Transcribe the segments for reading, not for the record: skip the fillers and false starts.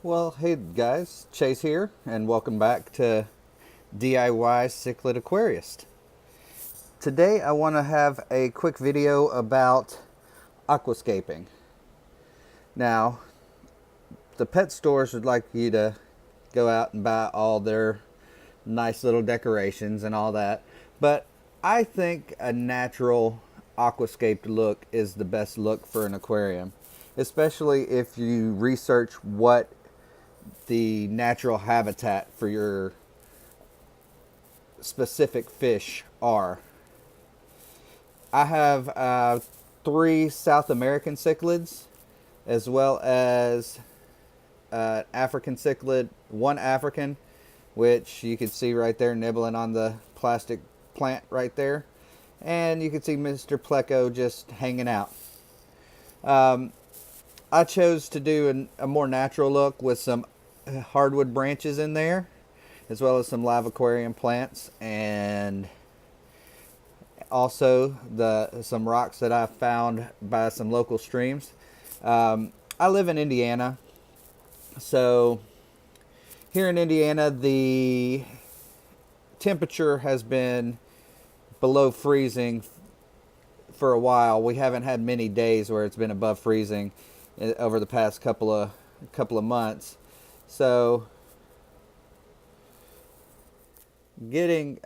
Well, hey guys, Chase here, and welcome back to DIY Cichlid Aquarist. Today I want to have a quick video about aquascaping. Now, the pet stores would like you to go out and buy all their nice little decorations and all that, but I think a natural aquascaped look is the best look for an aquarium, especially if you research what the natural habitat for your specific fish are. I have 3 South American cichlids, as well as African cichlid, 1 African, which you can see right there nibbling on the plastic plant right there. And you can see Mr. Pleco just hanging out. I chose to do a more natural look with some hardwood branches in there, as well as some live aquarium plants, and also some rocks that I found by some local streams. I live in Indiana, so here in Indiana the temperature has been below freezing for a while. We haven't had many days where it's been above freezing over the past couple of months. So getting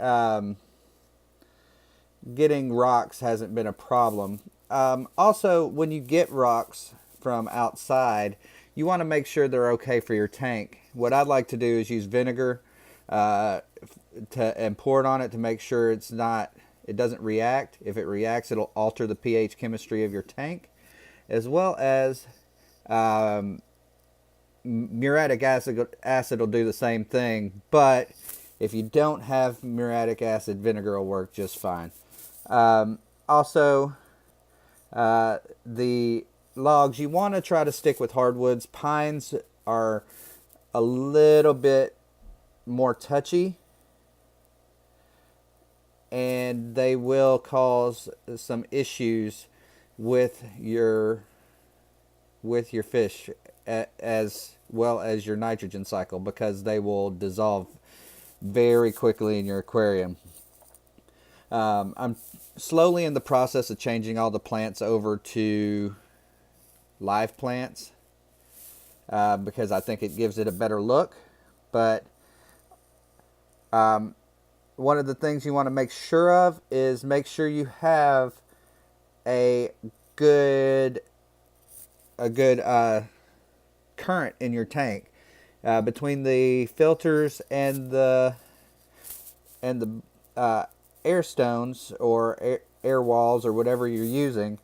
rocks hasn't been a problem. Also, when you get rocks from outside, you want to make sure they're okay for your tank. What I'd like to do is use vinegar and pour it on it to make sure it doesn't react. If it reacts, it'll alter the pH chemistry of your tank, as well as muriatic acid will do the same thing, but if you don't have muriatic acid, vinegar will work just fine. Also, the logs, you want to try to stick with hardwoods. Pines are a little bit more touchy, and they will cause some issues with your fish, as well as your nitrogen cycle, because they will dissolve very quickly in your aquarium. I'm slowly in the process of changing all the plants over to live plants because I think it gives it a better look. But one of the things you want to make sure of is make sure you have a good current in your tank between the filters and the air stones or air walls or whatever you're using.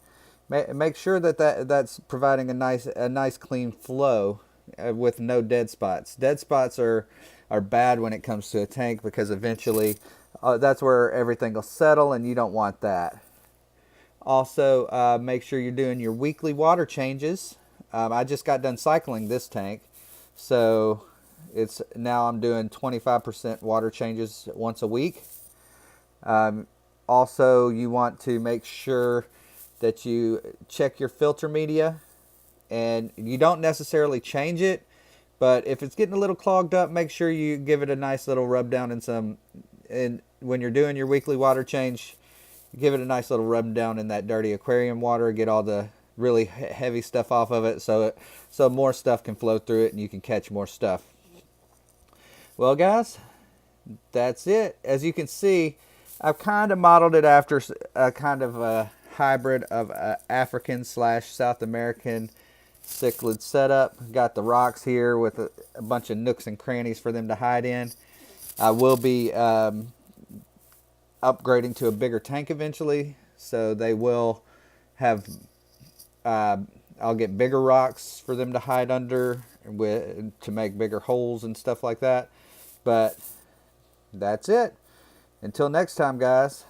Make sure that's providing a nice clean flow with no dead spots. Dead spots are bad when it comes to a tank, because eventually that's where everything will settle, and you don't want that. Also, make sure you're doing your weekly water changes. I just got done cycling this tank, so now I'm doing 25% water changes once a week. Also, you want to make sure that you check your filter media, and you don't necessarily change it, but if it's getting a little clogged up, make sure you give it a nice little rub down and when you're doing your weekly water change, give it a nice little rub down in that dirty aquarium water, get all the really heavy stuff off of it, so more stuff can flow through it and you can catch more stuff. Well guys, that's it. As you can see, I've kind of modeled it after a kind of a hybrid of African / South American cichlid setup. Got the rocks here with a bunch of nooks and crannies for them to hide in. I will be upgrading to a bigger tank eventually, so they will have I'll get bigger rocks for them to hide under to make bigger holes and stuff like that. But that's it. Until next time, guys.